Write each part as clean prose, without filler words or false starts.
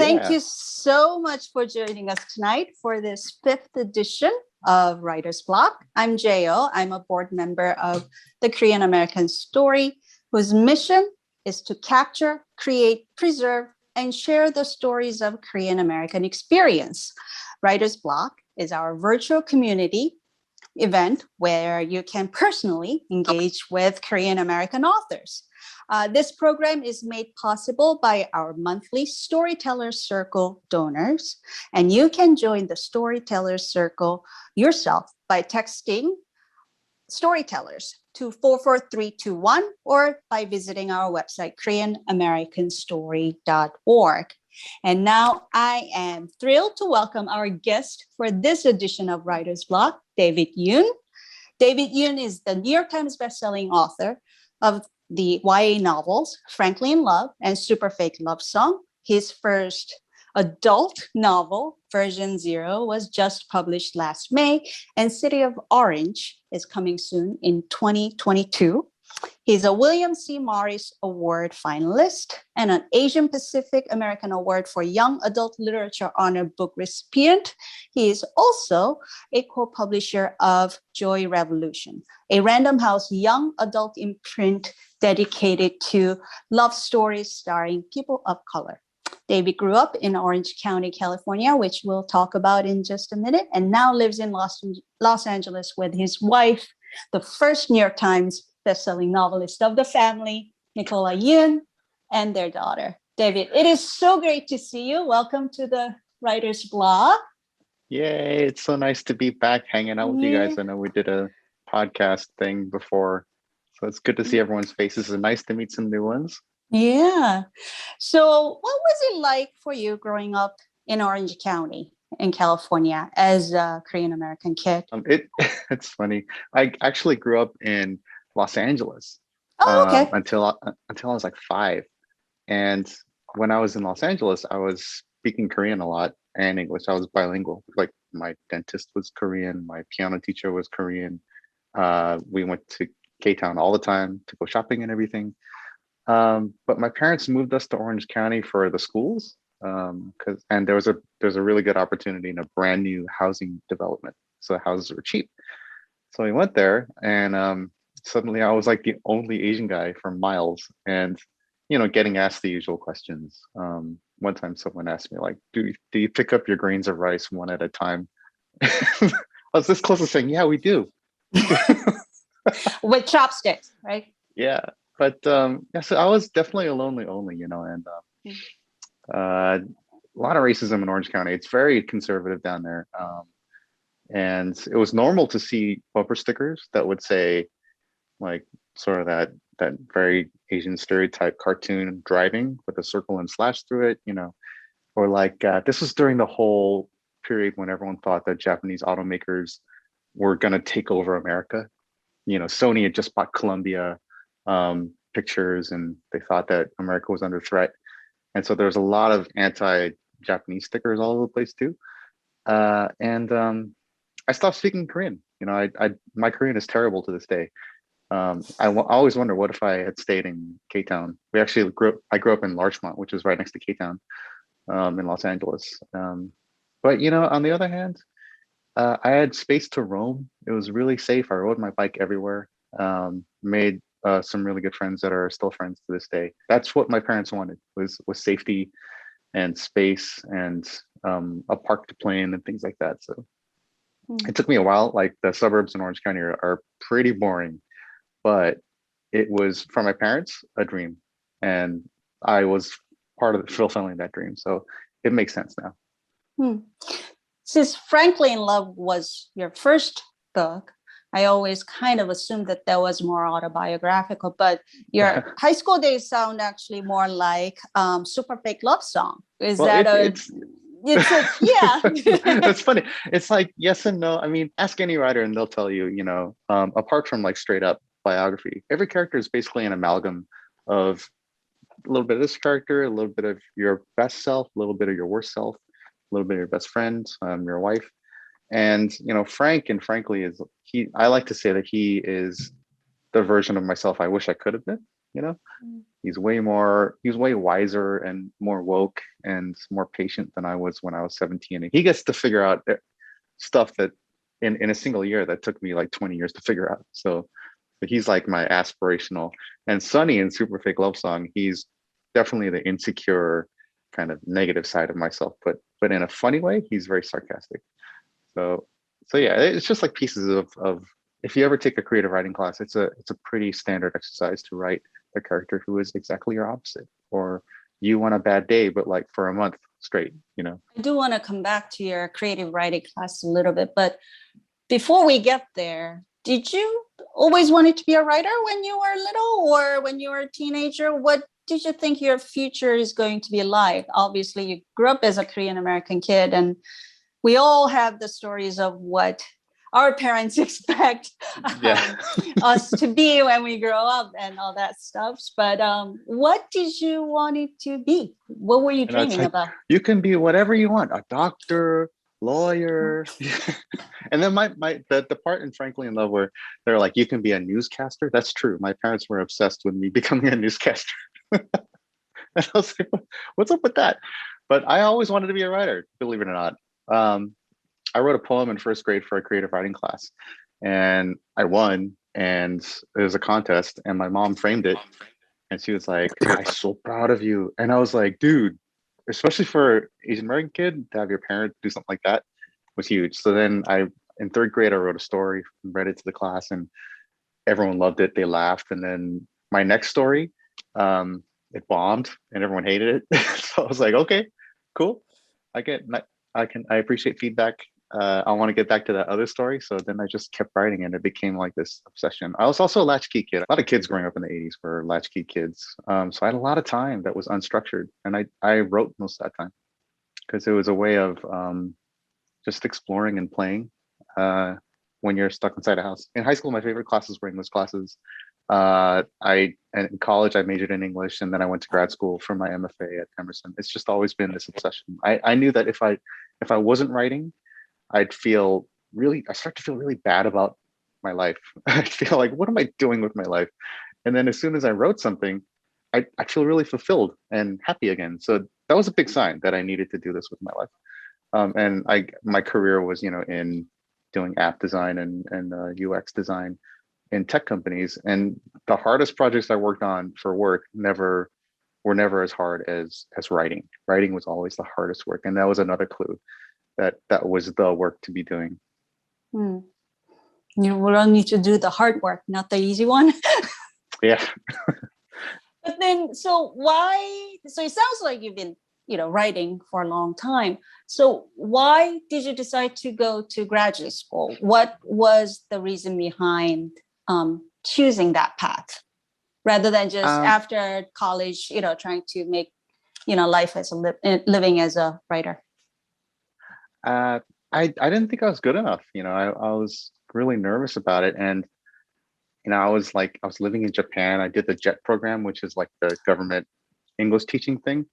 thank Yeah. you so much for joining us tonight for this fifth edition of Writer's Block. I'm Jo. I'm a board member of the Korean American Story, whose mission is to capture, create, preserve, and share the stories of Korean American experience. Writer's Block is our virtual community event where you can personally engage with Korean American authors. This program is made possible by our monthly Storyteller Circle donors, and you can join the Storyteller Circle yourself by texting storytellers to 44321 or by visiting our website, koreanamericanstory.org. And now I am thrilled to welcome our guest for this edition of Writer's Block, David Yoon. David Yoon is the New York Times bestselling author of the YA novels Frankly in Love and Super Fake Love Song. His first adult novel, Version Zero, was just published last May, and City of Orange is coming soon in 2022. He's a William C. Morris Award finalist and an Asian Pacific American Award for Young Adult Literature Honor Book recipient. He is also a co-publisher of Joy Revolution, a Random House young adult imprint dedicated to love stories starring people of color. David grew up in Orange County, California, which we'll talk about in just a minute, and now lives in Los Angeles with his wife, the first New York Times bestselling novelist of the family, Nicola Yoon, and their daughter. David, it is so great to see you. Welcome to the Writer's Block. Yay. It's so nice to be back hanging out with you guys. I know we did a podcast thing before, so it's good to see everyone's faces and nice to meet some new ones. Yeah. So what was it like for you growing up in Orange County in California as a Korean American kid? It's funny. I actually grew up in Los Angeles Okay. until I was like 5. And when I was in Los Angeles, I was speaking Korean a lot and English. I was bilingual. Like my dentist was Korean, my piano teacher was Korean. We went to K-Town all the time to go shopping and everything. But my parents moved us to Orange County for the schools, and there's a really good opportunity in a brand new housing development. So the houses were cheap. So we went there, and suddenly I was like the only Asian guy for miles, and getting asked the usual questions. One time someone asked me like, do you pick up your grains of rice one at a time? I was this close to saying, yeah, we do. With chopsticks, right? Yeah. But yeah, so I was definitely a lonely only, and a lot of racism in Orange County. It's very conservative down there. And it was normal to see bumper stickers that would say like sort of that very Asian stereotype cartoon driving with a circle and slash through it, or like this was during the whole period when everyone thought that Japanese automakers were going to take over America. Sony had just bought Columbia Pictures, and they thought that America was under threat. And so there's a lot of anti-Japanese stickers all over the place too. And I stopped speaking Korean. My Korean is terrible to this day. I always wonder, what if I had stayed in K-Town? I grew up in Larchmont, which is right next to K-Town, in Los Angeles. But on the other hand, I had space to roam. It was really safe. I rode my bike everywhere. Made some really good friends that are still friends to this day. That's what my parents wanted, was safety and space and a park to play in and things like that. So it took me a while. Like the suburbs in Orange County are pretty boring, but it was, for my parents, a dream, and I was part of fulfilling that dream. So it makes sense now. Since Frankly in Love was your first book, I always kind of assumed that was more autobiographical, but your high school days sound actually more like Super Fake Love Song. Is that yeah. It's funny. It's like yes and no. I mean, ask any writer and they'll tell you, apart from like straight up biography, every character is basically an amalgam of a little bit of this character, a little bit of your best self, a little bit of your worst self, a little bit of your best friend, your wife. And Frank, and frankly, I like to say that he is the version of myself I wish I could have been. you know. He's way wiser and more woke and more patient than I was when I was 17. And he gets to figure out stuff that in a single year that took me like 20 years to figure out. So he's like my aspirational. And Sonny in Super Fake Love Song, he's definitely the insecure kind of negative side of myself, but in a funny way. He's very sarcastic. So yeah, it's just like pieces of if you ever take a creative writing class, it's a pretty standard exercise to write a character who is exactly your opposite, or you want a bad day but like for a month straight, you know. I do want to come back to your creative writing class a little bit, but before we get there, did you always wanted to be a writer when you were little or when you were a teenager? What did you think your future is going to be like? Obviously, you grew up as a Korean American kid, and we all have the stories of what our parents expect Yeah. us to be when we grow up and all that stuff. But what did you want it to be? What were you And it's dreaming like, about? you can be whatever you want, a doctor, lawyer. And then the part in Frankly in Love where they're like, you can be a newscaster. That's true. My parents were obsessed with me becoming a newscaster. And I was like, what's up with that? But I always wanted to be a writer, believe it or not. I wrote a poem in first grade for a creative writing class, and I won. And it was a contest, and my mom framed it, and she was like, "I'm so proud of you." And I was like, "Dude," especially for Asian American kid to have your parent do something like that was huge. So then in third grade, I wrote a story, read it to the class, and everyone loved it. They laughed, and then my next story, it bombed, and everyone hated it. So I was like, "Okay, cool. I get, I appreciate feedback. I want to get back to that other story." So then I just kept writing, and it became like this obsession. I was also a latchkey kid. A lot of kids growing up in the 80s were latchkey kids. So I had a lot of time that was unstructured, and I wrote most of that time because it was a way of just exploring and playing when you're stuck inside a house. In high school, my favorite classes were English classes. And in college, I majored in English, and then I went to grad school for my MFA at Emerson. It's just always been this obsession. I knew that if I wasn't writing, I start to feel really bad about my life. I feel like, what am I doing with my life? And then as soon as I wrote something, I feel really fulfilled and happy again. So that was a big sign that I needed to do this with my life. And my career was, in doing app design and UX design in tech companies. And the hardest projects I worked on for work were never as hard as writing. Writing was always the hardest work. And that was another clue that was the work to be doing. Hmm. You will need to do the hard work, not the easy one. Yeah. But then, so it sounds like you've been, writing for a long time. So why did you decide to go to graduate school? What was the reason behind choosing that path rather than just after college, trying to make, life as living as a writer? I didn't think I was good enough. I was really nervous about it. And, I was living in Japan. I did the JET program, which is like the government English teaching thing.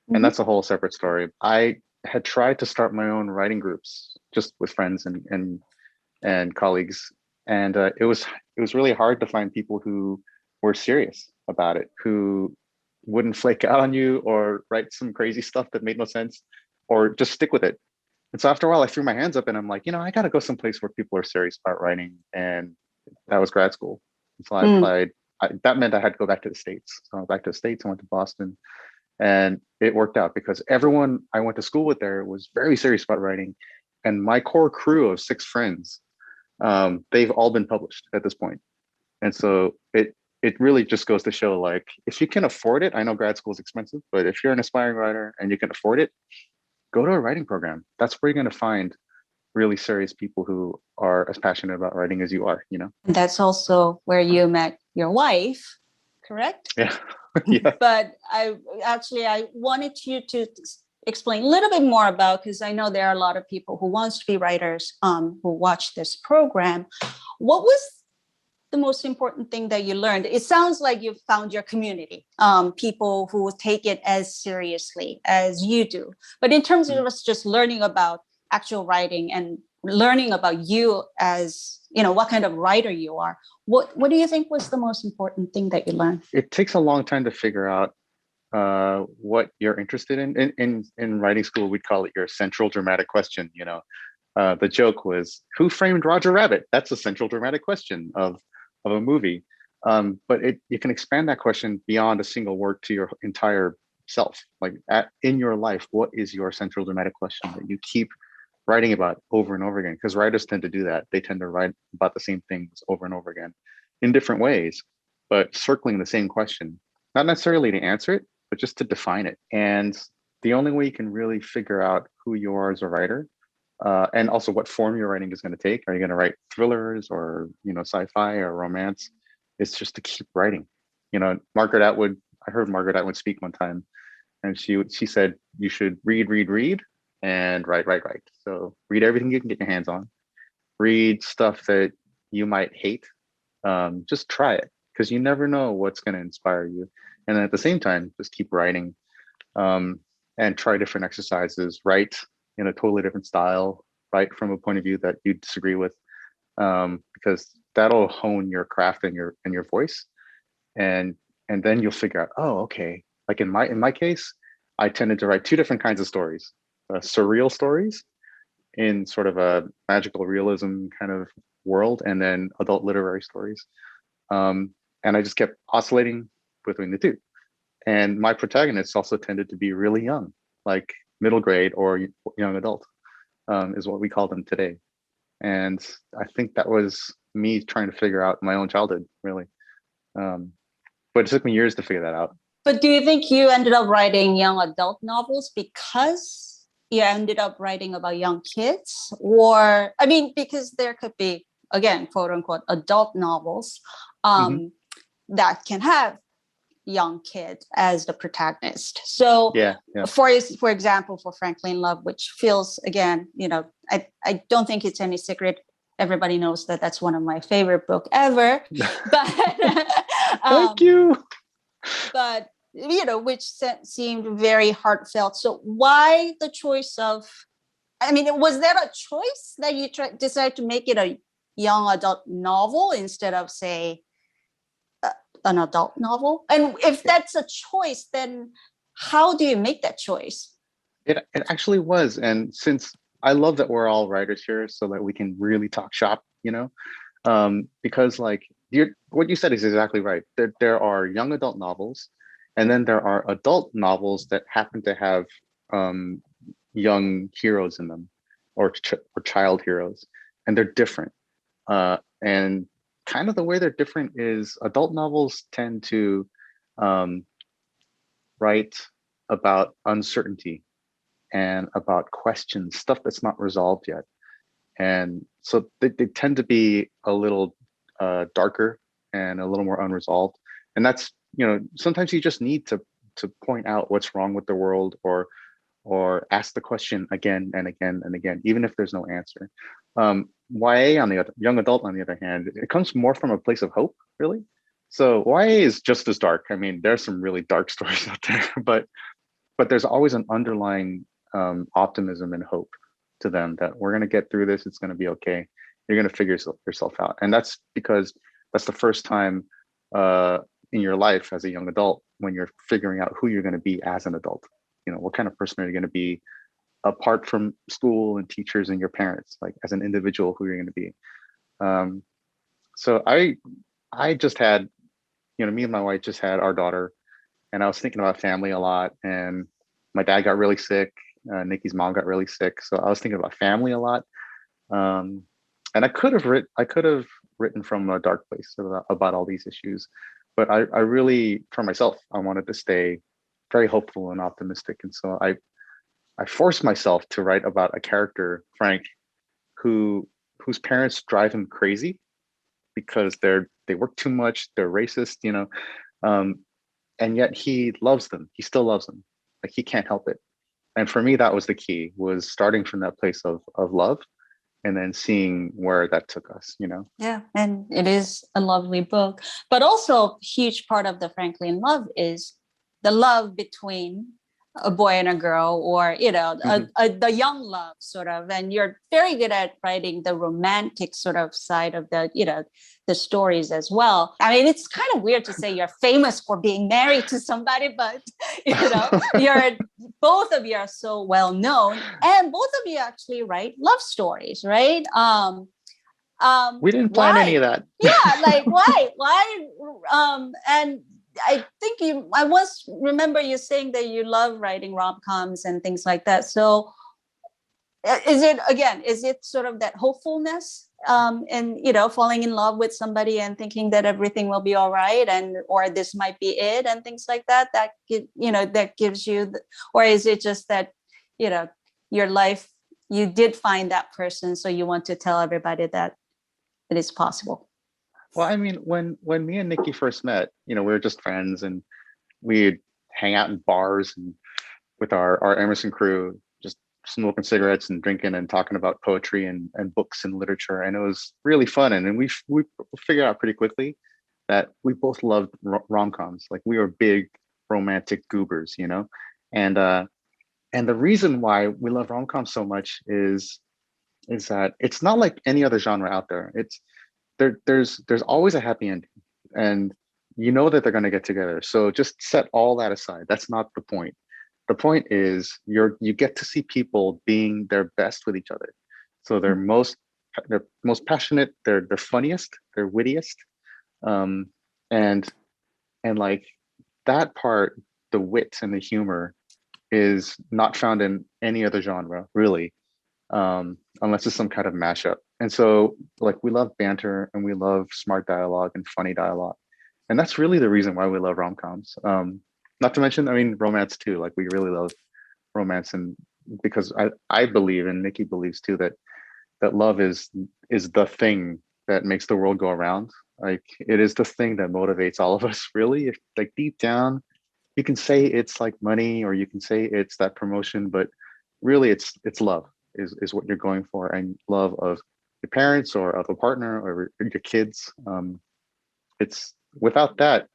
And that's a whole separate story. I had tried to start my own writing groups just with friends and colleagues. And it was really hard to find people who were serious about it, who wouldn't flake out on you or write some crazy stuff that made no sense or just stick with it. And so after a while, I threw my hands up and I'm like, I got to go someplace where people are serious about writing. And that was grad school. So I applied. That meant I had to go back to the States. So I went back to the States. I went to Boston. And it worked out because everyone I went to school with there was very serious about writing. And my core crew of 6 friends, they've all been published at this point. And so it really just goes to show, like, if you can afford it, I know grad school is expensive, but if you're an aspiring writer and you can afford it, go to a writing program. That's where you're going to find really serious people who are as passionate about writing as you are, And that's also where you met your wife, correct? Yeah. Yeah. But I wanted you to explain a little bit more about, because I know there are a lot of people who wants to be writers who watch this program. What was the most important thing that you learned? It sounds like you found your community, people who take it as seriously as you do. But in terms of us just learning about actual writing and learning about you as, what kind of writer you are, what do you think was the most important thing that you learned? It takes a long time to figure out what you're interested in. In writing school, we'd call it your central dramatic question. The joke was, who framed Roger Rabbit? That's a central dramatic question of a movie. But you can expand that question beyond a single word to your entire self. Like in your life, what is your central dramatic question that you keep writing about over and over again? Because writers tend to do that. They tend to write about the same things over and over again in different ways, but circling the same question, not necessarily to answer it, but just to define it. And the only way you can really figure out who you are as a writer, and also what form your writing is going to take. Are you going to write thrillers or sci-fi or romance? It's just to keep writing. Margaret Atwood. I heard Margaret Atwood speak one time, and she said you should read, and write. So read everything you can get your hands on. Read stuff that you might hate. Just try it, because you never know what's going to inspire you. And then at the same time, just keep writing, and try different exercises. Write in a totally different style. Write from a point of view that you disagree with, because that'll hone your craft and your voice. And then you'll figure out, oh, okay. Like in my case, I tended to write two different kinds of stories: surreal stories in sort of a magical realism kind of world, and then adult literary stories. And I just kept oscillating between the two. And my protagonists also tended to be really young, like middle grade or young adult, is what we call them today. And I think that was me trying to figure out my own childhood, really. But it took me years to figure that out. But do you think you ended up writing young adult novels because you ended up writing about young kids? Or, because there could be, again, quote unquote, adult novels that can have young kid as the protagonist. So yeah. For example, for Frankly in Love, which feels, again, I don't think it's any secret. Everybody knows that that's one of my favorite book ever. But thank you. But which seemed very heartfelt. So why the choice of? Was that a choice that you decided to make it a young adult novel instead of, say, an adult novel? And if that's a choice, then how do you make that choice? It actually was. And since I love that we're all writers here so that we can really talk shop, because like what you said is exactly right. There are young adult novels, and then there are adult novels that happen to have young heroes in them, or child heroes, and they're different. And kind of the way they're different is adult novels tend to write about uncertainty and about questions, stuff that's not resolved yet. And so they tend to be a little darker and a little more unresolved. And that's, sometimes you just need to point out what's wrong with the world, or ask the question again and again and again, even if there's no answer. YA on the young adult, on the other hand, it comes more from a place of hope, really. So YA is just as dark. There's some really dark stories out there, but there's always an underlying optimism and hope to them that we're going to get through this. It's going to be okay. You're going to figure yourself out. And that's because that's the first time in your life as a young adult, when you're figuring out who you're going to be as an adult. What kind of person are you going to be apart from school and teachers and your parents, like as an individual, who you're going to be. So I just had, me and my wife just had our daughter, and I was thinking about family a lot, and my dad got really sick. Nikki's mom got really sick. So I was thinking about family a lot. And I could have written from a dark place about all these issues, but I really, for myself, I wanted to stay very hopeful and optimistic. And so I forced myself to write about a character, Frank, whose parents drive him crazy because they work too much, they're racist, and yet he loves them. He still loves them. Like, he can't help it. And for me, that was the key, was starting from that place of love, and then seeing where that took us, Yeah, and it is a lovely book. But also a huge part of the Frankly in Love is the love between a boy and a girl, or the young love sort of, and you're very good at writing the romantic sort of side of the stories as well. I mean, it's kind of weird to say you're famous for being married to somebody, but you're both of you are so well known, and both of you actually write love stories, right? We didn't plan any of that. Yeah, like why and I think I once remember you saying that you love writing rom-coms and things like that. So is it sort of that hopefulness and falling in love with somebody and thinking that everything will be all right, and or this might be it and things like that that gives you or is it just that your life, you did find that person, so you want to tell everybody that it is possible? Well, I mean, when me and Nikki first met, we were just friends, and we'd hang out in bars and with our Emerson crew, just smoking cigarettes and drinking and talking about poetry and books and literature, and it was really fun. And then we figured out pretty quickly that we both loved rom-coms. Like, we were big romantic goobers, and the reason why we love rom-coms so much is that it's not like any other genre out there. It's there's always a happy ending, and that they're going to get together. So just set all that aside. That's not the point. The point is you get to see people being their best with each other. So they're most passionate, they're funniest, they're wittiest, um, and like that part, the wit and the humor is not found in any other genre, really, unless it's some kind of mashup. And so, like, we love banter and we love smart dialogue and funny dialogue, and that's really the reason why we love rom-coms. Not to mention, I mean, romance too. Like, we really love romance, and because I believe, and Nikki believes too, that love is the thing that makes the world go around. Like, it is the thing that motivates all of us, really. If, like, deep down, you can say it's like money, or you can say it's that promotion, but really it's love is what you're going for, and love of your parents or of a partner or your kids. It's without that,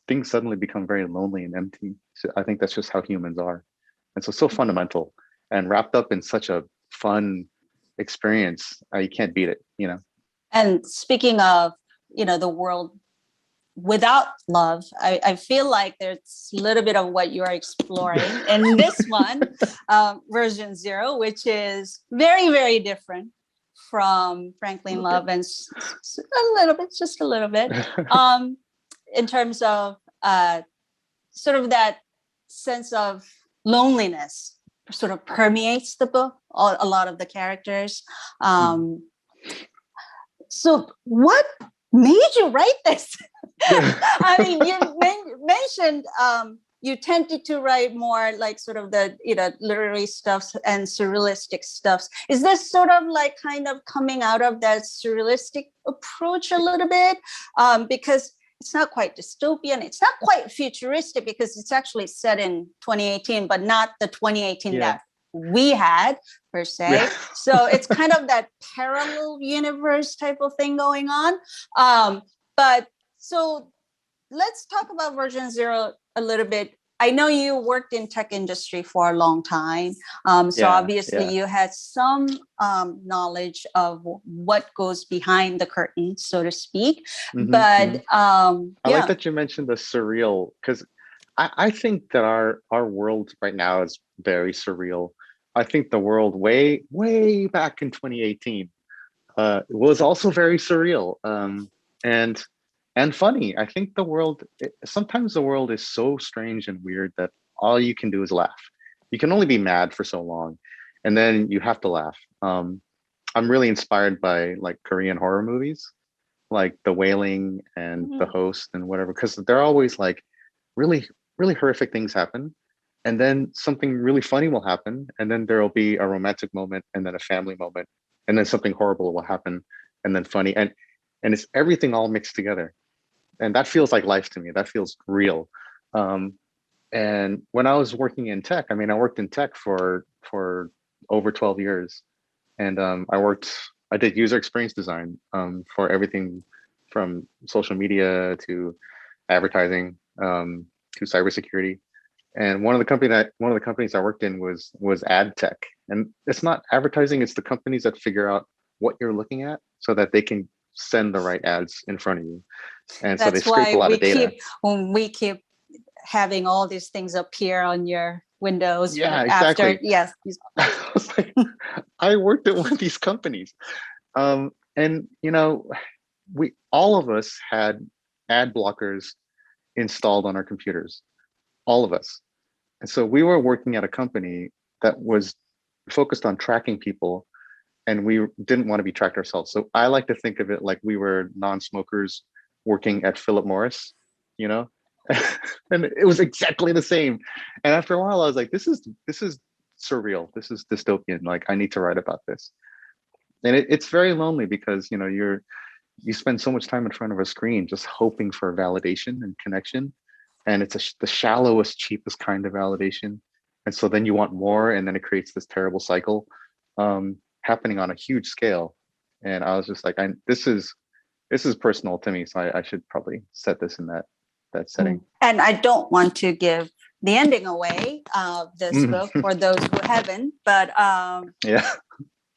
things suddenly become very lonely and empty. So I think that's just how humans are. And so fundamental and wrapped up in such a fun experience. You can't beat it. And speaking of the world without love, I feel like there's a little bit of what you are exploring in this one, version 0, which is very, very different from Franklin Love, and just a little bit, in terms of sort of that sense of loneliness sort of permeates the book, a lot of the characters. So what made you write this? I mean, you mentioned you tended to write more like sort of the literary stuffs and surrealistic stuffs. Is this sort of like kind of coming out of that surrealistic approach a little bit? Because it's not quite dystopian, it's not quite futuristic, because it's actually set in 2018, but not the 2018 that we had per se. Yeah. So it's kind of that parallel universe type of thing going on. But so let's talk about version 0 a little bit. I know you worked in tech industry for a long time. So obviously you had some knowledge of what goes behind the curtain, so to speak. But I like that you mentioned the surreal, because I think that our world right now is very surreal. I think the world way back in 2018 was also very surreal, and funny. I think sometimes the world is so strange and weird that all you can do is laugh. You can only be mad for so long, and then you have to laugh. I'm really inspired by like Korean horror movies, like The Wailing and The Host and whatever, because they're always like really, really horrific things happen, and then something really funny will happen, and then there will be a romantic moment, and then a family moment, and then something horrible will happen, and then funny, and it's everything all mixed together. And that feels like life to me. That feels real. And when I was working in tech, I mean, I worked in tech for over 12 years, and I did user experience design for everything from social media to advertising to cybersecurity. And one of the companies I worked in was ad tech. And it's not advertising, it's the companies that figure out what you're looking at so that they can send the right ads in front of you. And so they That's scrape why a lot of data. we keep having all these things appear on your windows Yeah, after. exactly. Yes. I was like, I worked at one of these companies. And we all of us had ad blockers installed on our computers, all of us. And so we were working at a company that was focused on tracking people, and we didn't want to be tracked ourselves. So I like to think of it like we were non-smokers working at Philip Morris, you know? And it was exactly the same. And after a while, I was like, this is surreal. This is dystopian. Like, I need to write about this. And it's very lonely because you spend so much time in front of a screen just hoping for validation and connection, and it's the shallowest, cheapest kind of validation. And so then you want more, and then it creates this terrible cycle happening on a huge scale. And I was just like, this is personal to me, so I should probably set this in that setting. And I don't want to give the ending away of this Mhm. book for those who haven't, but Yeah.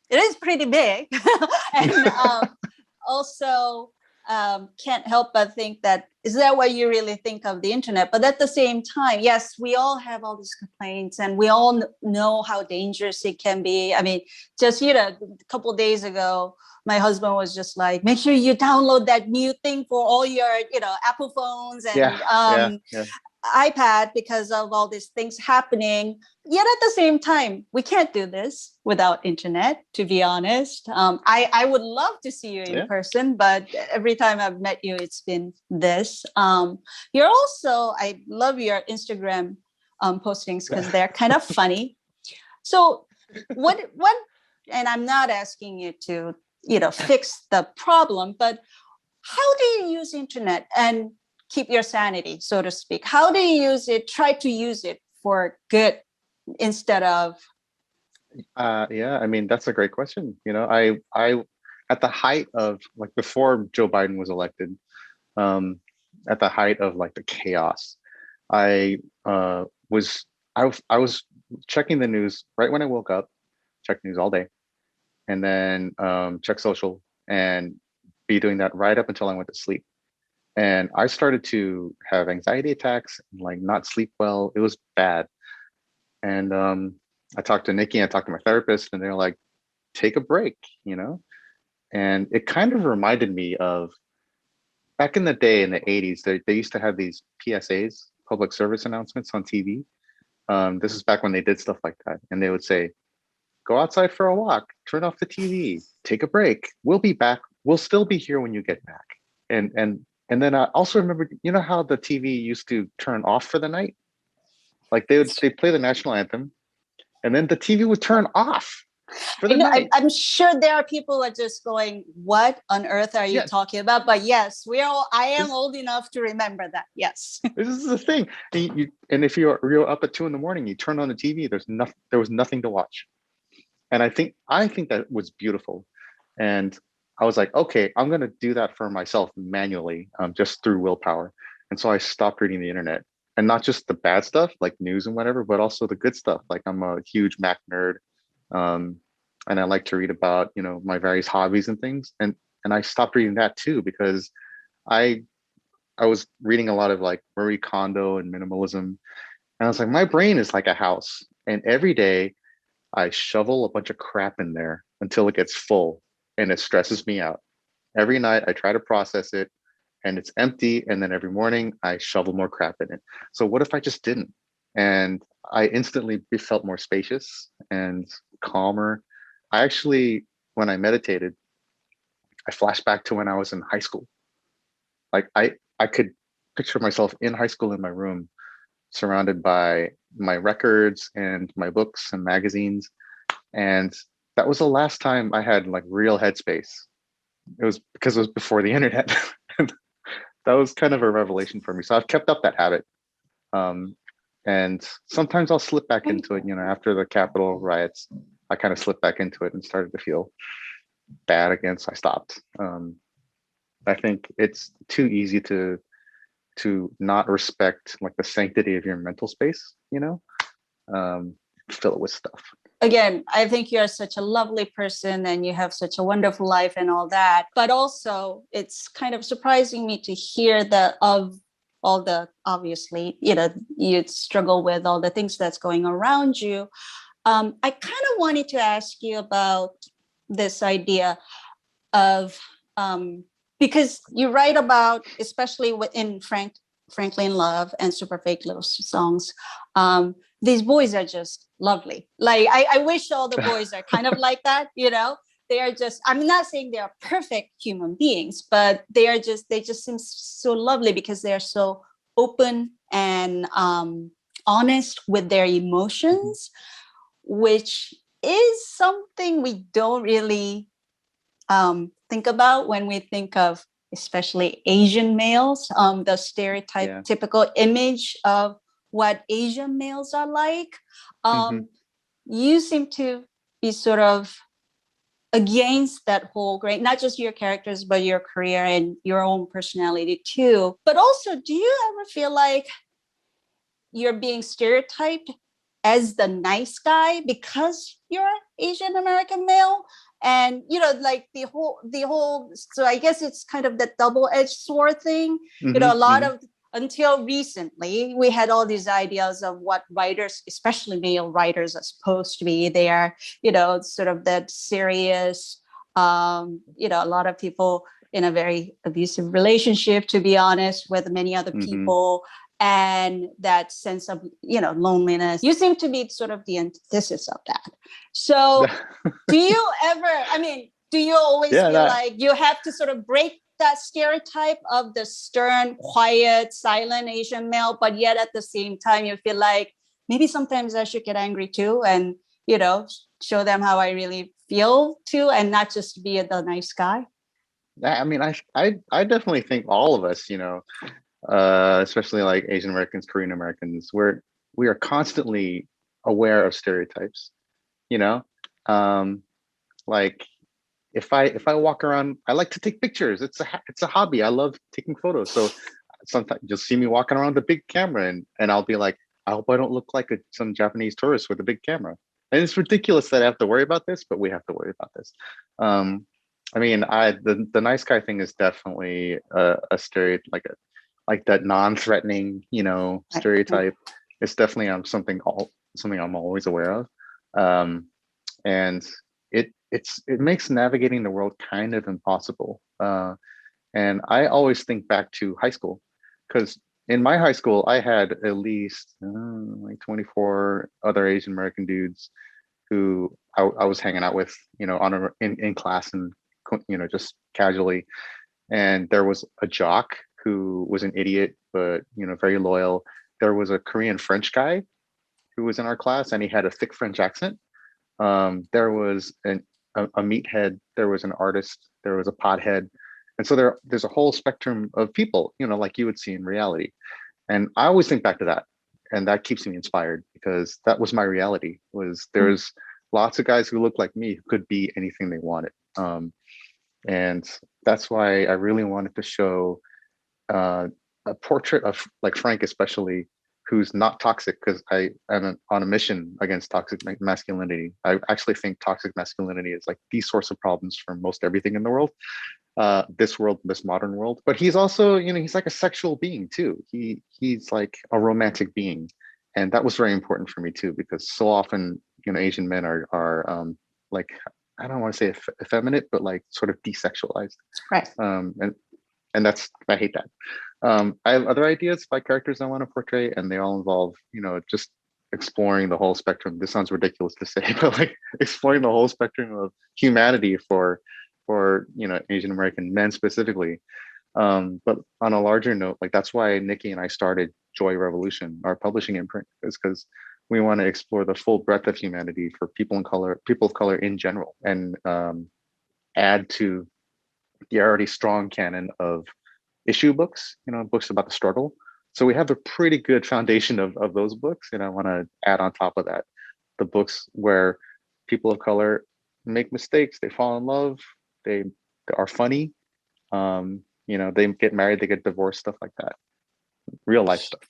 it is pretty big. And also can't help but think that, is that what you really think of the internet? But at the same time, yes, we all have all these complaints, and we all know how dangerous it can be. I mean, just a couple of days ago, my husband was just like, make sure you download that new thing for all your Apple phones Yeah. and Yeah. Yeah. iPad, because of all these things happening. Yet at the same time, we can't do this without internet, to be honest. I would love to see you in Yeah. person, but every time I've met you, it's been this. You're also, I love your Instagram postings because they're kind of funny. So what, and I'm not asking you to, fix the problem, but how do you use internet and keep your sanity, so to speak? How do you use it? Try to use it for good instead of. Yeah, I mean, that's a great question. I at the height of, like, before Joe Biden was elected, um, at the height of like the chaos, I was I was checking the news right when I woke up, check news all day, and then check social, and be doing that right up until I went to sleep. And I started to have anxiety attacks and like not sleep well. It was bad. And I talked to Nikki, I talked to my therapist, and they're like, take a break, you know? And it kind of reminded me of back in the day in the 80s, they used to have these PSAs, public service announcements on TV. This is back when they did stuff like that. And they would say, go outside for a walk, turn off the TV, take a break. We'll be back. We'll still be here when you get back. And then I also remember, how the TV used to turn off for the night? Like they'd play the national anthem, and then the TV would turn off for I the know, night. I'm sure there are people who are just going, what on earth are you Yeah, talking about? But yes, I am this old enough to remember that. Yes. this is the thing. And if you're up at 2 a.m, you turn on the TV. There was nothing to watch. And I think that was beautiful. And I was like, okay, I'm gonna do that for myself manually, just through willpower. And so I stopped reading the internet, and not just the bad stuff like news and whatever, but also the good stuff. Like, I'm a huge Mac nerd, um, and I like to read about my various hobbies and things. And I stopped reading that too because I I was reading a lot of like Marie Kondo and minimalism, and I was like, my brain is like a house, and every day I shovel a bunch of crap in there until it gets full, and it stresses me out. Every night I try to process it, and it's empty, and then every morning I shovel more crap in it. So what if I just didn't? And I instantly felt more spacious and calmer. I actually, when I meditated, I flashed back to when I was in high school. Like, I could picture myself in high school in my room, surrounded by my records and my books and magazines. And that was the last time I had like real headspace. It was because it was before the internet. That was kind of a revelation for me. So I've kept up that habit. Um, and sometimes I'll slip back into it, after the Capitol riots. I kind of slipped back into it and started to feel bad again. So I stopped. I think it's too easy to to not respect like the sanctity of your mental space, um, fill it with stuff. Again, I think you're such a lovely person and you have such a wonderful life and all that. But also, it's kind of surprising me to hear that of all the, obviously, you struggle with all the things that's going around you. I kind of wanted to ask you about this idea of, because you write about, especially in Franklin Love and Super Fake Little Songs, these boys are just lovely. Like I wish all the boys are kind of like that, they are just, I'm not saying they are perfect human beings, but they just seem so lovely because they are so open and honest with their emotions, which is something we don't really think about when we think of especially Asian males, the stereotype typical image of what Asian males are like. You seem to be sort of against that whole great, not just your characters, but your career and your own personality too. But also, do you ever feel like you're being stereotyped as the nice guy because you're Asian American male? And like the whole so I guess it's kind of that double-edged sword thing. A lot of, until recently, we had all these ideas of what writers, especially male writers, are supposed to be. They are sort of that serious, a lot of people in a very abusive relationship, to be honest, with many other people, and that sense of loneliness. You seem to be sort of the antithesis of that. So do you always feel like you have to sort of break that stereotype of the stern, quiet, silent Asian male, but yet at the same time you feel like maybe sometimes I should get angry too, and show them how I really feel too, and not just be the nice guy? I mean, I definitely think all of us, especially like Asian Americans, Korean Americans, we are constantly aware of stereotypes. Like if I walk around, I like to take pictures. It's a hobby. I love taking photos. So sometimes you'll see me walking around with a big camera, and I'll be like, I hope I don't look like some Japanese tourist with a big camera. And it's ridiculous that I have to worry about this, but we have to worry about this. I mean, the nice guy thing is definitely a stereotype, like that non-threatening, stereotype. It's definitely something I'm always aware of, and it makes navigating the world kind of impossible. And I always think back to high school, because in my high school I had at least like 24 other Asian American dudes who I was hanging out with, in class, and just casually. And there was a jock who was an idiot, but very loyal. There was a Korean French guy who was in our class, and he had a thick French accent. There was a meathead. There was an artist. There was a pothead. And so there's a whole spectrum of people, like you would see in reality. And I always think back to that, and that keeps me inspired, because that was my reality. There's lots of guys who look like me who could be anything they wanted. And that's why I really wanted to show a portrait of like Frank, especially, who's not toxic, because I am on a mission against toxic masculinity. I actually think toxic masculinity is like the source of problems for most everything in the world, this modern world. But he's also, he's like a sexual being too. He's like a romantic being, and that was very important for me too, because so often, Asian men are like, I don't want to say effeminate, but like sort of desexualized. Right. And I hate that. I have other ideas by characters I want to portray, and they all involve, just exploring the whole spectrum. This sounds ridiculous to say, but like exploring the whole spectrum of humanity for Asian American men specifically. But on a larger note, like that's why Nikki and I started Joy Revolution, our publishing imprint, is because we want to explore the full breadth of humanity for people of color in general, and add to the already strong canon of issue books, books about the struggle. So we have a pretty good foundation of those books, and I want to add on top of that the books where people of color make mistakes, they fall in love, they are funny, they get married, they get divorced, stuff like that. real life stuff.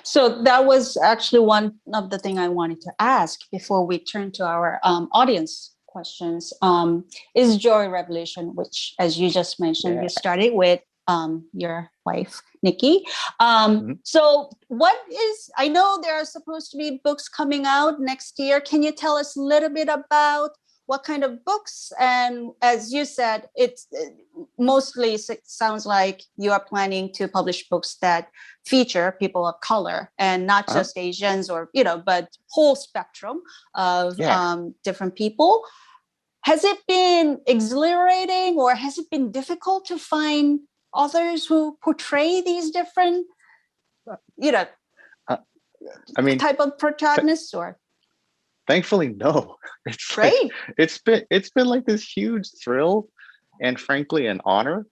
So that was actually one of the things I wanted to ask before we turn to our audience questions. Is Joy Revolution, which, as you just mentioned, you started with your wife, Nikki. So what is, I know there are supposed to be books coming out next year. Can you tell us a little bit about what kind of books? And as you said, it's mostly sounds like you are planning to publish books that feature people of color and not just Asians or, but whole spectrum of different people. Has it been exhilarating or has it been difficult to find authors who portray these different, type of protagonists or? Thankfully, no. It's great. It's been like this huge thrill and frankly an honor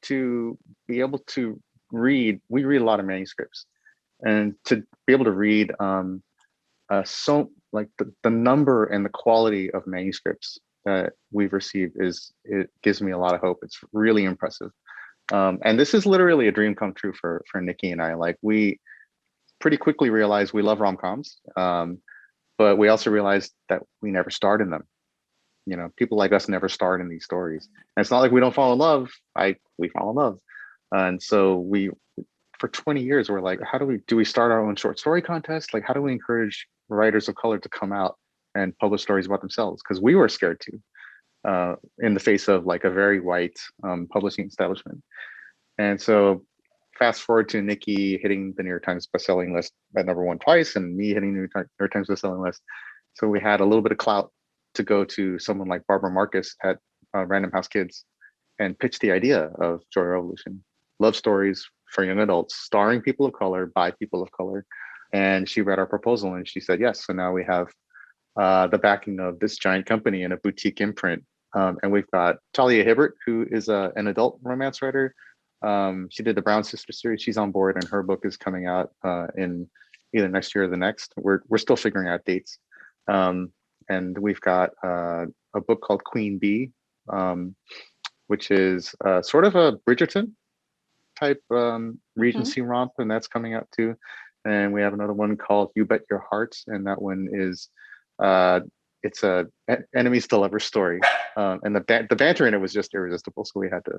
to be able to read. We read a lot of manuscripts, and to be able to read so like the number and the quality of manuscripts that we've received it gives me a lot of hope. It's really impressive. And this is literally a dream come true for Nikki and I. Like, we pretty quickly realized we love rom-coms. But we also realized that we never starred in them. People like us never starred in these stories. And it's not like we don't fall in love. We fall in love. And so for 20 years, we're like, how do we start our own short story contest? Like, how do we encourage writers of color to come out and publish stories about themselves? Because we were scared to, in the face of like a very white publishing establishment. And so fast forward to Nikki hitting the New York Times bestselling list at #1 twice, and me hitting the New York Times bestselling list. So we had a little bit of clout to go to someone like Barbara Marcus at Random House Kids and pitch the idea of Joy Revolution, love stories for young adults, starring people of color by people of color. And she read our proposal and she said yes. So now we have the backing of this giant company and a boutique imprint. And we've got Talia Hibbert, who is an adult romance writer. She did the Brown Sisters series. She's on board, and her book is coming out in either next year or the next. We're still figuring out dates. And we've got a book called Queen Bee, which is sort of a Bridgerton type Regency romp, and that's coming out too. And we have another one called You Bet Your Heart, and that one is it's a enemies to lovers story. And the banter in it was just irresistible, so we had to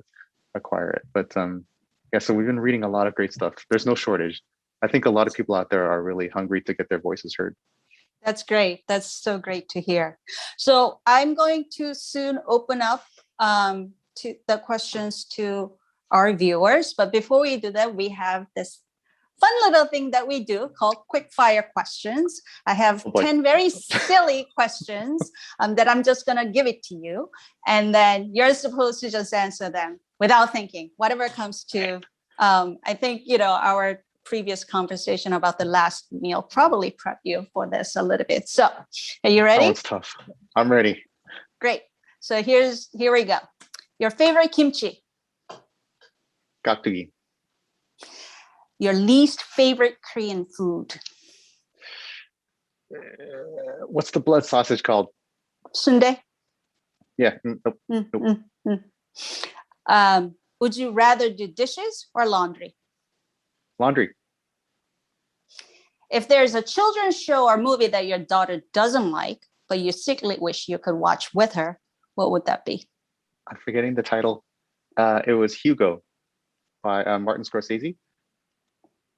acquire it. But so we've been reading a lot of great stuff. There's no shortage. I think a lot of people out there are really hungry to get their voices heard. That's great. That's so great to hear. So I'm going to soon open up to the questions to our viewers. But before we do that, we have this fun little thing that we do called quick fire questions. I have 10 very silly questions that I'm just going to give it to you. And then you're supposed to just answer them without thinking, whatever comes to, I think, our previous conversation about the last meal probably prepped you for this a little bit. So are you ready? Oh, it's tough. I'm ready. Great. So here we go. Your favorite kimchi? Gakdugi. Your least favorite Korean food? What's the blood sausage called? Sundae. Yeah. Nope. Would you rather do dishes or laundry? Laundry. If there's a children's show or movie that your daughter doesn't like, but you secretly wish you could watch with her, what would that be? I'm forgetting the title. It was Hugo by Martin Scorsese.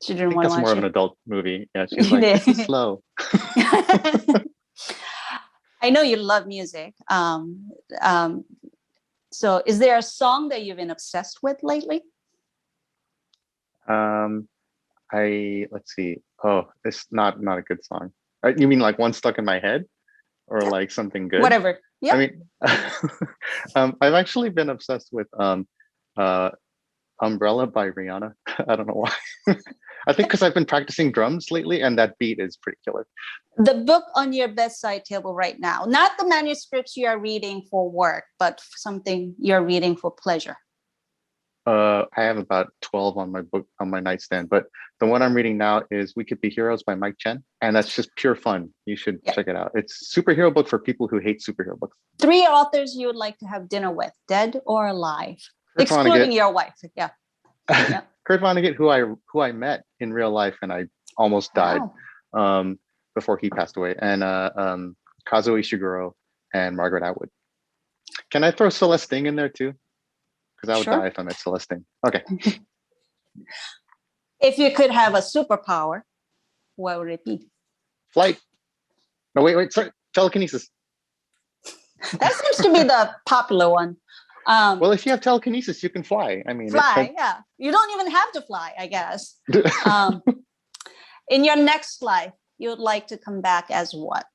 She didn't want to watch it. That's more of an adult movie. Yeah, she's like, this is slow. I know you love music. So is there a song that you've been obsessed with lately? Let's see. Oh, it's not a good song. You mean like one stuck in my head, or like something good? Whatever. Yeah. I mean, I've actually been obsessed with Umbrella by Rihanna. I don't know why. I think because I've been practicing drums lately, and that beat is pretty killer. The book on your bedside table right now, not the manuscripts you are reading for work, but something you're reading for pleasure. I have about 12 on my nightstand, but the one I'm reading now is We Could Be Heroes by Mike Chen, and that's just pure fun. You should check it out. It's a superhero book for people who hate superhero books. 3 authors you would like to have dinner with, dead or alive, excluding your wife. Yeah. Kurt Vonnegut, who I met in real life, and I almost died Wow. um, before he passed away, and Kazuo Ishiguro and Margaret Atwood. Can I throw Celeste Ng in there too? Because I would die Sure. if I met Celeste Ng. Okay, If you could have a superpower, what would it be? flight. No, wait, sorry, telekinesis. That seems to be the popular one. Well, if you have telekinesis, you can fly. I mean, Fly, yeah. You don't even have to fly, I guess. Um, in your next life, you would like to come back as what?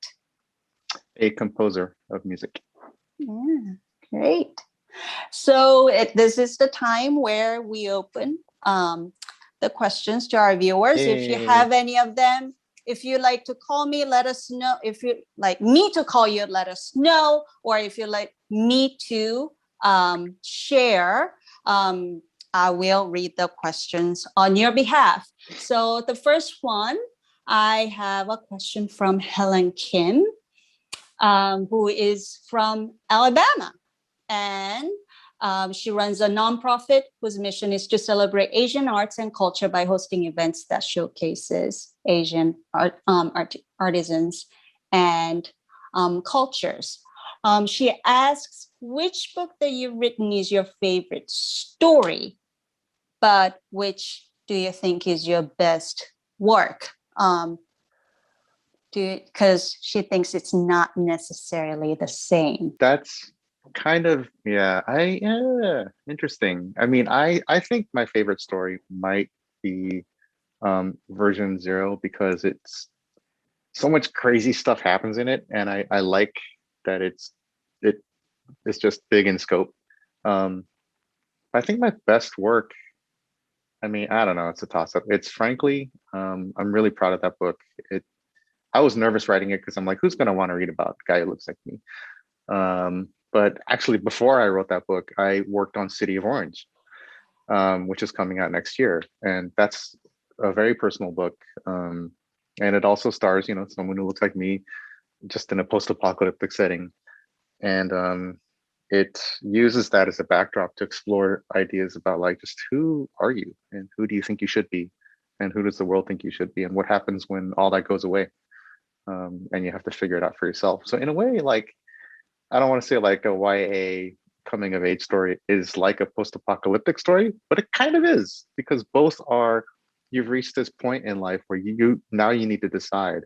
a composer of music. Yeah, great. So this is the time where we open the questions to our viewers. If you Yay. have any of them, if you like to call me, let us know. If you like me to call you, let us know. Or if you like me to share, I will read the questions on your behalf. So the first one, I have a question from Helen Kim, who is from Alabama. And she runs a nonprofit whose mission is to celebrate Asian arts and culture by hosting events that showcases Asian artisans and cultures. She asks, which book that you've written is your favorite story, but which do you think is your best work? Because she thinks it's not necessarily the same. That's kind of, yeah, interesting. I mean, I think my favorite story might be version 0, because it's so much crazy stuff happens in it, and I like that it's just big in scope. I think my best work, I mean, I don't know, it's a toss-up. It's frankly, I'm really proud of that book. I was nervous writing it because I'm like, who's going to want to read about a guy who looks like me? But actually, before I wrote that book, I worked on City of Orange, which is coming out next year, and that's a very personal book. And it also stars, someone who looks like me, just in a post-apocalyptic setting, and it uses that as a backdrop to explore ideas about, like, just who are you, and who do you think you should be, and who does the world think you should be, and what happens when all that goes away, and you have to figure it out for yourself. So in a way, like, I don't want to say like a YA coming of age story is like a post-apocalyptic story, but it kind of is, because both are, you've reached this point in life where you now you need to decide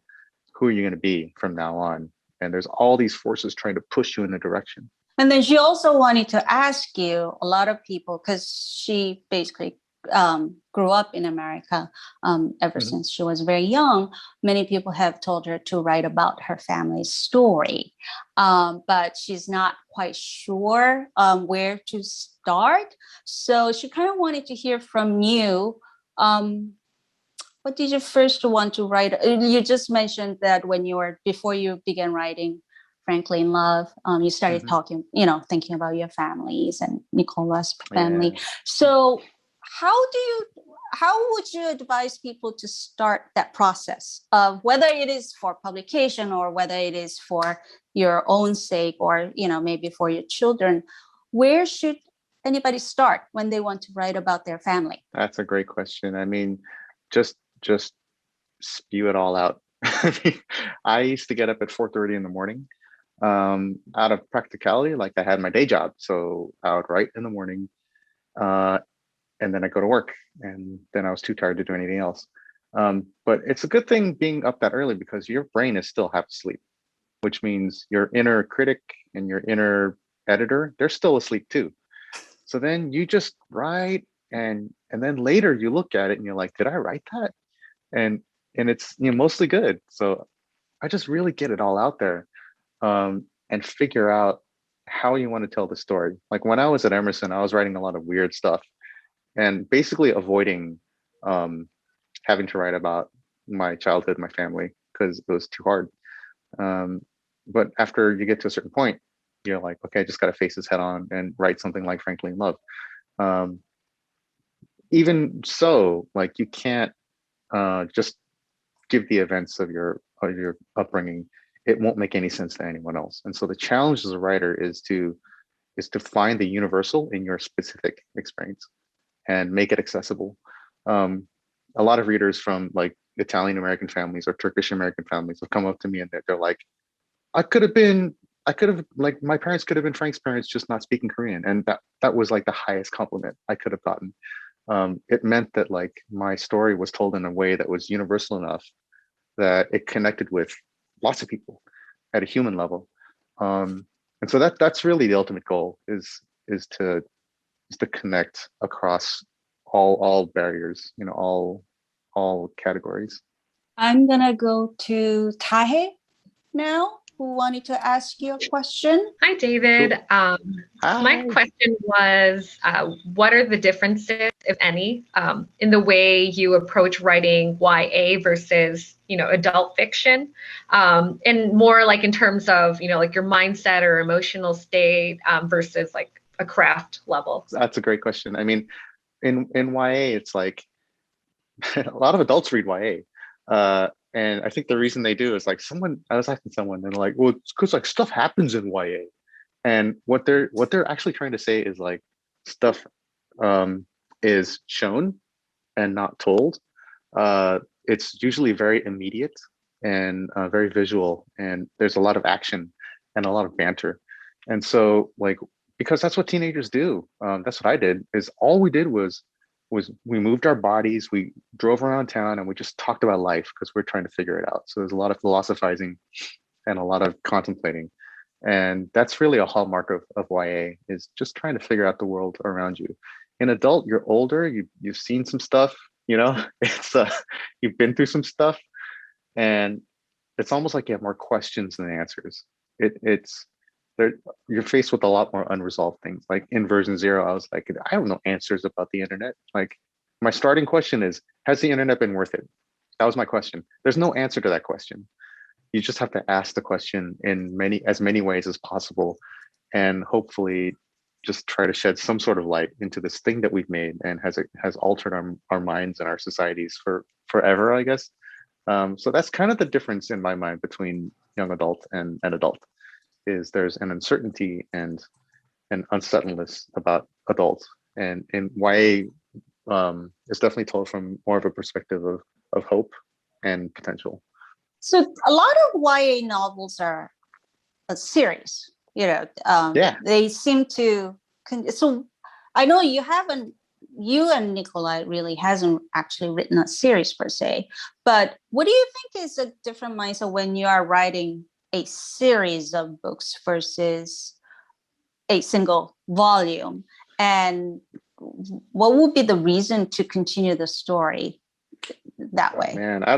who you're going to be from now on. And there's all these forces trying to push you in a direction. And then she also wanted to ask you, a lot of people, because she basically grew up in America ever Mhm. since she was very young. Many people have told her to write about her family's story, but she's not quite sure where to start. So she kind of wanted to hear from you. What did you first want to write? You just mentioned that before you began writing Frankly in Love, you started Mhm. talking, thinking about your families and Nicola's Yeah. family. So how would you advise people to start that process of whether it is for publication or whether it is for your own sake or, maybe for your children? Where should anybody start when they want to write about their family? That's a great question. I mean, just spew it all out. I mean, I used to get up at 4:30 in the morning, out of practicality. Like, I had my day job, so I would write in the morning, uh, and then I go to work, and then I was too tired to do anything else. But it's a good thing being up that early, because your brain is still half asleep, which means your inner critic and your inner editor, they're still asleep too. So then you just write, and then later you look at it and you're like, did I write that? And it's, mostly good. So I just really get it all out there, and figure out how you want to tell the story. Like, when I was at Emerson, I was writing a lot of weird stuff and basically avoiding having to write about my childhood, my family, because it was too hard. Um, but after you get to a certain point, you're like, okay, I just got to face this head on and write something like Frankly in Love. Um, Even so, like, you can't just give the events of your upbringing. It won't make any sense to anyone else. And so the challenge as a writer is to find the universal in your specific experience and make it accessible. a lot of readers from like Italian American families or Turkish American families have come up to me and they're like, I could have been, I could have like my parents could have been Frank's parents, just not speaking Korean, and that was like the highest compliment I could have gotten. It meant that like my story was told in a way that was universal enough that it connected with lots of people at a human level. And so that's really the ultimate goal is to connect across all barriers, you know, all categories. I'm gonna go to Tahe now, who wanted to ask you a question. Hi, David. Cool. My Hi. question was, what are the differences, if any, in the way you approach writing YA versus, adult fiction? And more like in terms of, like your mindset or emotional state versus like a craft level. That's a great question. I mean, in YA, it's like a lot of adults read YA. And I think the reason they do is like I was asking someone and like, well, it's because like stuff happens in YA. And what they're actually trying to say is like stuff is shown and not told. It's usually very immediate and very visual, and there's a lot of action and a lot of banter. And so like because that's what teenagers do. That's what I did. Is all we did was we moved our bodies, we drove around town, and we just talked about life because we're trying to figure it out. So there's a lot of philosophizing and a lot of contemplating. And that's really a hallmark of YA, is just trying to figure out the world around you. In adult, you're older, you've seen some stuff, you know, it's you've been through some stuff, and it's almost like you have more questions than answers. It's there, you're faced with a lot more unresolved things. Like in version 0, I was like, I have no answers about the internet. Like my starting question is, has the internet been worth it? That was my question. There's no answer to that question. You just have to ask the question in as many ways as possible, and hopefully just try to shed some sort of light into this thing that we've made and has altered our minds and our societies for forever, I guess. So that's kind of the difference in my mind between young adult and adult, is there's an uncertainty and an unsettledness about adults, and YA is definitely told from more of a perspective of hope and potential. So a lot of YA novels are a series, Yeah. They seem to, so I know you and Nikolai really hasn't actually written a series per se, but what do you think is a different mindset when you are writing a series of books versus a single volume? And what would be the reason to continue the story that way? Man, I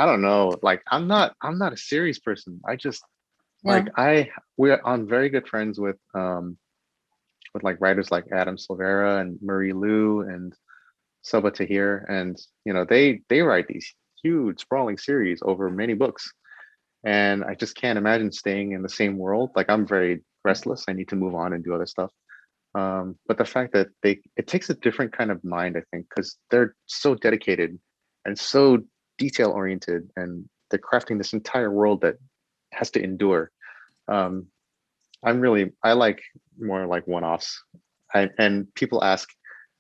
don't know. Like I'm not a series person. I just I'm very good friends with like writers like Adam Silvera and Marie Lu and Sabaa Tahir, and they write these huge sprawling series over many books, and I just can't imagine staying in the same world. Like I'm very restless. I need to move on and do other stuff. But the fact that it takes a different kind of mind, I think, because they're so dedicated and so detail oriented, and they're crafting this entire world that has to endure. I like more like one-offs. And people ask,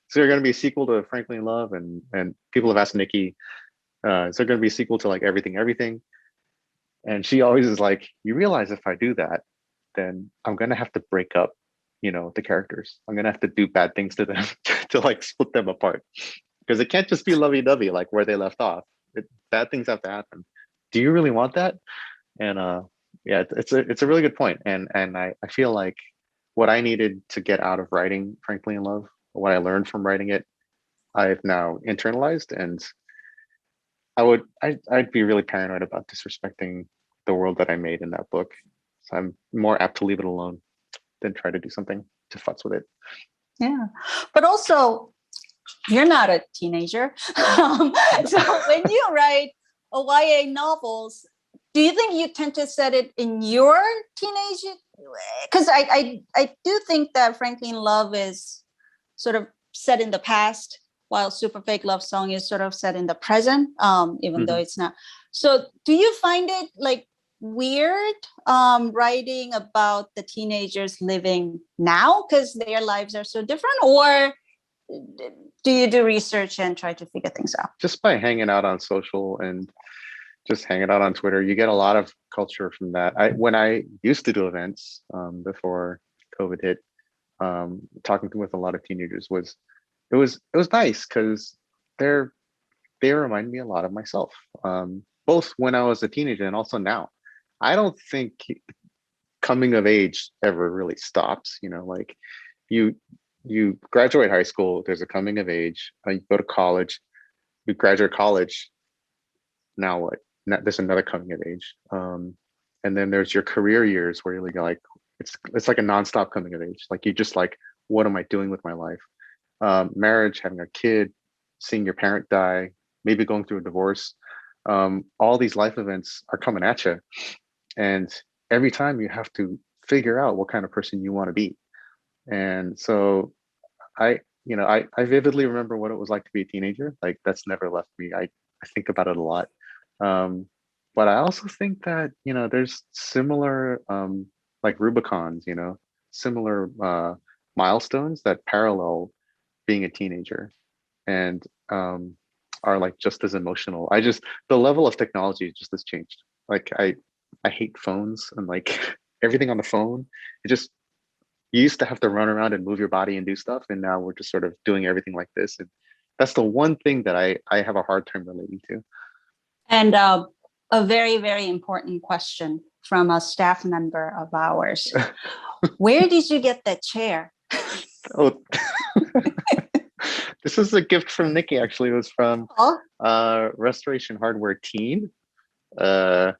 is there going to be a sequel to Frankly in Love? And people have asked Nikki, is there going to be a sequel to like Everything? And she always is like, you realize if I do that, then I'm going to have to break up, the characters. I'm going to have to do bad things to them to like split them apart, because it can't just be lovey-dovey like where they left off. Bad things have to happen. Do you really want that? And yeah, it's a really good point. And I feel like what I needed to get out of writing Frankly in Love, what I learned from writing it, I've now internalized, and I'd be really paranoid about disrespecting the world that I made in that book. So I'm more apt to leave it alone than try to do something to futz with it. Yeah, but also you're not a teenager. So when you write a YA novels, do you think you tend to set it in your teenage? Because I do think that Frankly in Love is sort of set in the past, while Super Fake Love Song is sort of set in the present, even though it's not. So do you find it like weird writing about the teenagers living now because their lives are so different, or do you do research and try to figure things out? Just by hanging out on social and just hanging out on Twitter, you get a lot of culture from that. When I used to do events before COVID hit, talking with a lot of teenagers it was nice because they remind me a lot of myself, both when I was a teenager and also now. I don't think coming of age ever really stops. Like you graduate high school, there's a coming of age. You go to college, you graduate college. Now what? Now, there's another coming of age, and then there's your career years where you're like it's like a nonstop coming of age. Like you just like, what am I doing with my life? Marriage, having a kid, seeing your parent die, maybe going through a divorce. All these life events are coming at you, and every time you have to figure out what kind of person you want to be. And so I vividly remember what it was like to be a teenager. Like that's never left me. I think about it a lot. But I also think that there's similar like Rubicons, similar milestones that parallel being a teenager, and are like just as emotional. The level of technology just has changed. Like I hate phones and like everything on the phone. You used to have to run around and move your body and do stuff, and now we're just sort of doing everything like this. And that's the one thing that I have a hard time relating to. And a very, very important question from a staff member of ours. Where did you get that chair? Oh, this is a gift from Nikki. Actually, it was from Restoration Hardware Teen. She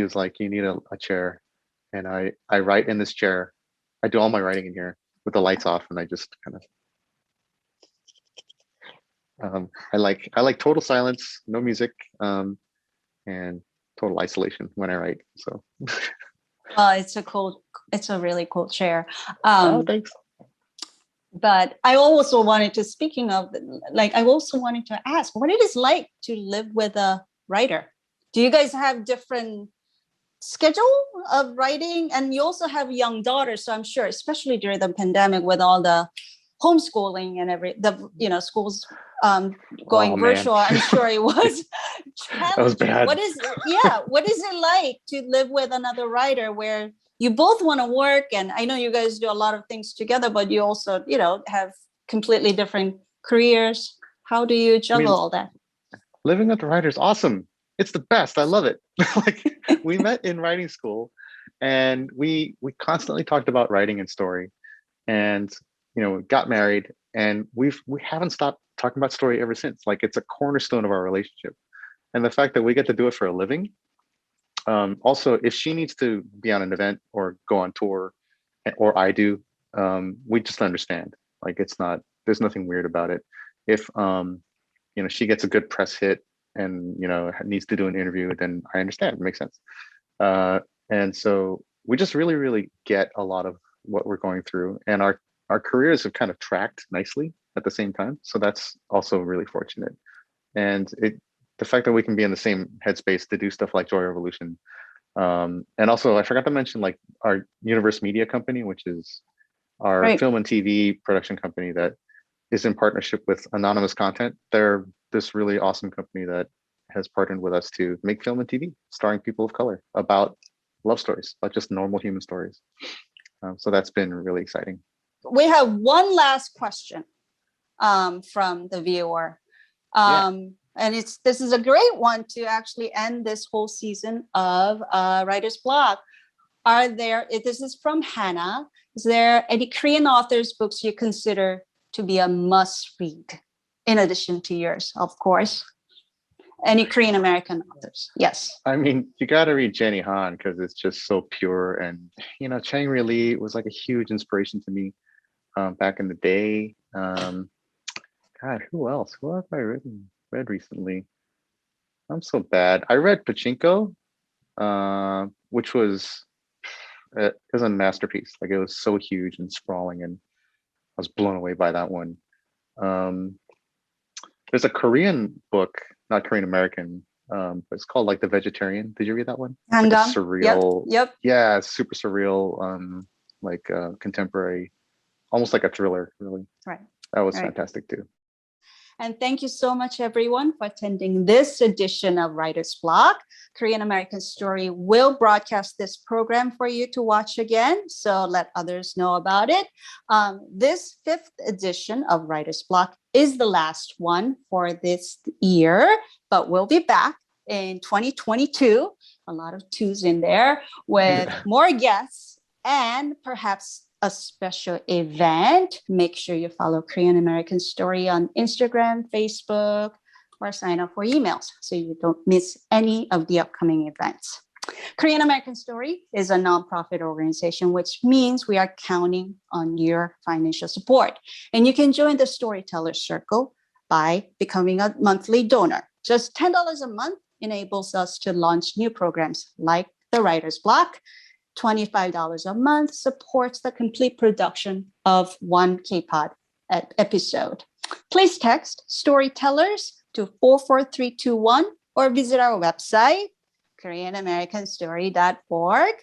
was like, you need a chair. And I write in this chair. I do all my writing in here with the lights off, and I just kind of I like total silence, no music, and total isolation when I write. So it's a really cool chair. Oh, thanks. But I also wanted to, speaking of, like, I also wanted to ask what it is like to live with a writer. Do you guys have different schedule of writing? And you also have young daughters, so I'm sure, especially during the pandemic with all the homeschooling and schools going virtual, I'm sure it was challenging. That was bad. What is it like to live with another writer where you both want to work? And I know you guys do a lot of things together, but you also, have completely different careers. How do you juggle all that? Living with the writer is awesome. It's the best. I love it. Like we met in writing school, and we constantly talked about writing and story, and got married, and we haven't stopped talking about story ever since. Like it's a cornerstone of our relationship, and the fact that we get to do it for a living. Also, if she needs to be on an event or go on tour, or I do, we just understand. Like there's nothing weird about it. If she gets a good press hit and needs to do an interview, then I understand. It makes sense. And so we just really, really get a lot of what we're going through, and our careers have kind of tracked nicely at the same time. So that's also really fortunate. And the fact that we can be in the same headspace to do stuff like Joy Revolution. And also I forgot to mention like our Universe Media company, which is our film and TV production company that is in partnership with Anonymous Content. They're this really awesome company that has partnered with us to make film and TV starring people of color about love stories, about just normal human stories. So that's been really exciting. We have one last question from the viewer. And this is a great one to actually end this whole season of Writer's Block. This is from Hannah. Is there any Korean authors' books you consider to be a must read, in addition to yours, of course? Any Korean American authors? Yes. I mean, you got to read Jenny Han because it's just so pure. And, Chang Ri Lee was like a huge inspiration to me back in the day. God, who else? Who have I read recently? I'm so bad. I read Pachinko, which was a masterpiece. Like it was so huge and sprawling, and I was blown away by that one. There's a Korean book, not Korean American, but it's called like The Vegetarian. Did you read that one? Like surreal. Yep. Yeah, it's super surreal. Contemporary, almost like a thriller, really. Right. That was All right. fantastic too. And thank you so much, everyone, for attending this edition of Writer's Block. Korean American Story will broadcast this program for you to watch again, so let others know about it. This 5th edition of Writer's Block is the last one for this year, but we'll be back in 2022, a lot of twos in there, with more guests and perhaps a special event. Make sure you follow Korean American Story on Instagram, Facebook, or sign up for emails so you don't miss any of the upcoming events. Korean American Story is a nonprofit organization, which means we are counting on your financial support. And you can join the Storyteller Circle by becoming a monthly donor. Just $10 a month enables us to launch new programs like the Writer's Block. $25 a month supports the complete production of one K-Pod episode. Please text Storytellers to 44321 or visit our website, koreanamericanstory.org.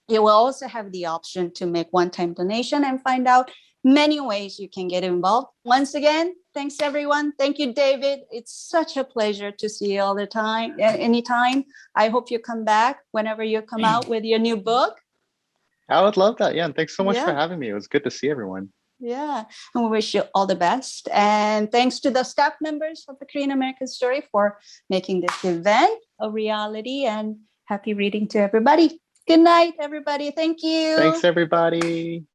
You will also have the option to make one-time donation and find out many ways you can get involved. Once again, thanks everyone. Thank you, David. It's such a pleasure to see you all the time, anytime. I hope you come back whenever you come out with your new book. I would love that. Yeah. And thanks so much for Yeah. having me. It was good to see everyone. Yeah. And we wish you all the best. And thanks to the staff members of the Korean American Story for making this event a reality, and happy reading to everybody. Good night, everybody. Thank you. Thanks, everybody.